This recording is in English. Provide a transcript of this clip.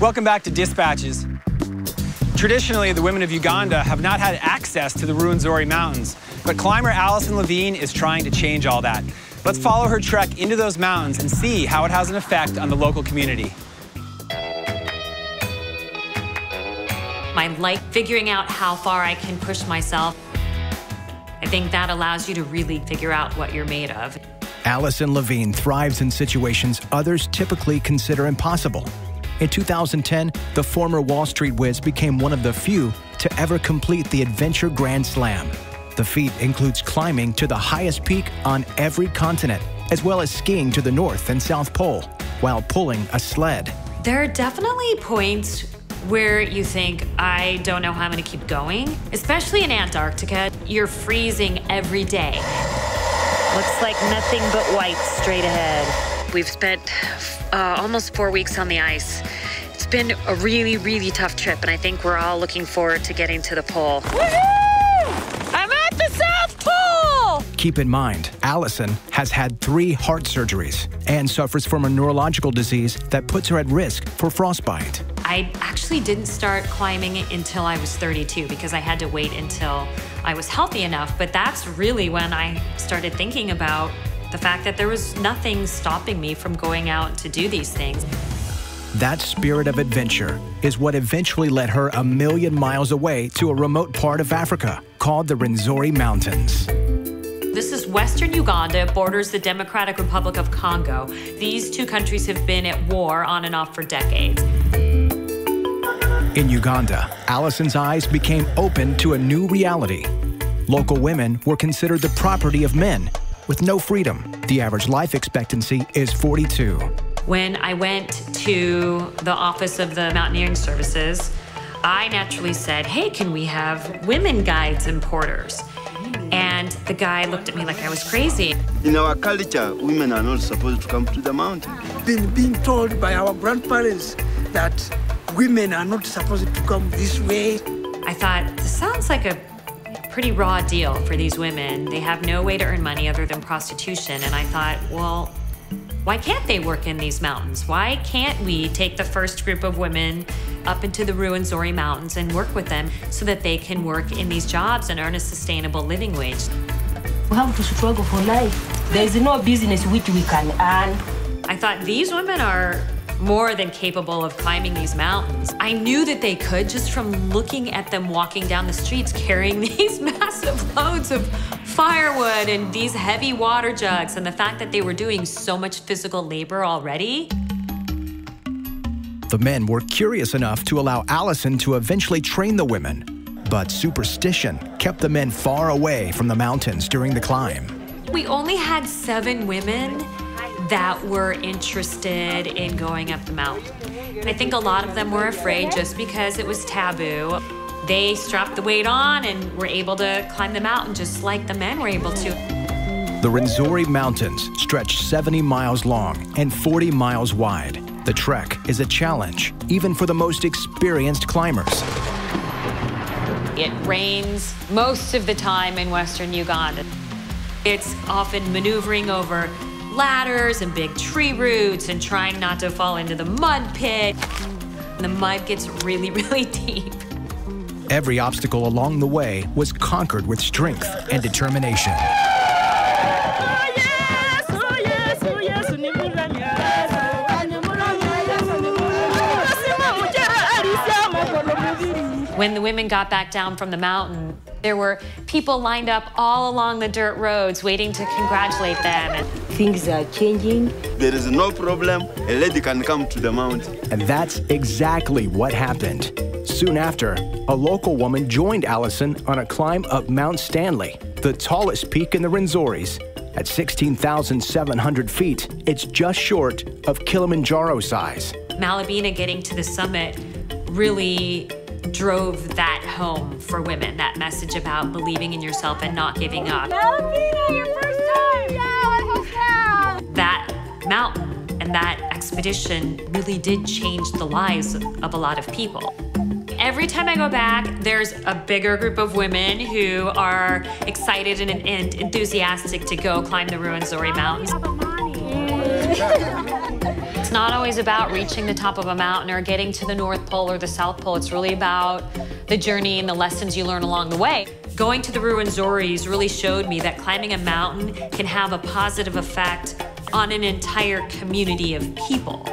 Welcome back to Dispatches. Traditionally, the women of Uganda have not had access to the Ruwenzori Mountains, but climber Alison Levine is trying to change all that. Let's follow her trek into those mountains and see how it has an effect on the local community. I like figuring out how far I can push myself. I think that allows you to really figure out what you're made of. Alison Levine thrives in situations others typically consider impossible. In 2010, the former Wall Street whiz became one of the few to ever complete the Adventure Grand Slam. The feat includes climbing to the highest peak on every continent, as well as skiing to the North and South Pole, while pulling a sled. There are definitely points where you think, I don't know how I'm gonna keep going. Especially in Antarctica, you're freezing every day. Looks like nothing but white straight ahead. We've spent almost 4 weeks on the ice. It's been a really, really tough trip, and I think we're all looking forward to getting to the pole. Woohoo! I'm at the South Pole! Keep in mind, Alison has had 3 heart surgeries and suffers from a neurological disease that puts her at risk for frostbite. I actually didn't start climbing until I was 32 because I had to wait until I was healthy enough, but that's really when I started thinking about the fact that there was nothing stopping me from going out to do these things. That spirit of adventure is what eventually led her 1,000,000 miles away to a remote part of Africa called the Ruwenzori Mountains. This is Western Uganda. It borders the Democratic Republic of Congo. These 2 countries have been at war on and off for decades. In Uganda, Alison's eyes became open to a new reality. Local women were considered the property of men, with no freedom. The average life expectancy is 42. When I went to the office of the Mountaineering Services, I naturally said, hey, can we have women guides and porters? And the guy looked at me like I was crazy. In our culture, women are not supposed to come to the mountain. Being told by our grandparents that women are not supposed to come this way. I thought, this sounds like a pretty raw deal for these women. They have no way to earn money other than prostitution. And I thought, well, why can't they work in these mountains? Why can't we take the first group of women up into the Ruwenzori Mountains and work with them so that they can work in these jobs and earn a sustainable living wage? We have to struggle for life. There is no business which we can earn. I thought these women are more than capable of climbing these mountains. I knew that they could just from looking at them walking down the streets carrying these massive loads of firewood and these heavy water jugs, and the fact that they were doing so much physical labor already. The men were curious enough to allow Alison to eventually train the women, but superstition kept the men far away from the mountains during the climb. We only had 7 women that were interested in going up the mountain. I think a lot of them were afraid just because it was taboo. They strapped the weight on and were able to climb the mountain just like the men were able to. The Ruwenzori Mountains stretch 70 miles long and 40 miles wide. The trek is a challenge, even for the most experienced climbers. It rains most of the time in Western Uganda. It's often maneuvering over ladders and big tree roots and trying not to fall into the mud pit. The mud gets really, really deep. Every obstacle along the way was conquered with strength and determination. When the women got back down from the mountain, there were people lined up all along the dirt roads waiting to congratulate them. Things are changing. There is no problem. A lady can come to the mountain. And that's exactly what happened. Soon after, a local woman joined Alison on a climb up Mount Stanley, the tallest peak in the Ruwenzoris. At 16,700 feet, it's just short of Kilimanjaro size. Malabina getting to the summit really drove that home for women, that message about believing in yourself and not giving up. Malabina, your first time! Yeah, let's go! That mountain and that expedition really did change the lives of a lot of people. Every time I go back, there's a bigger group of women who are excited and enthusiastic to go climb the Ruwenzori Mountains. not always about reaching the top of a mountain or getting to the North Pole or the South Pole. It's really about the journey and the lessons you learn along the way. Going to the Ruwenzoris really showed me that climbing a mountain can have a positive effect on an entire community of people.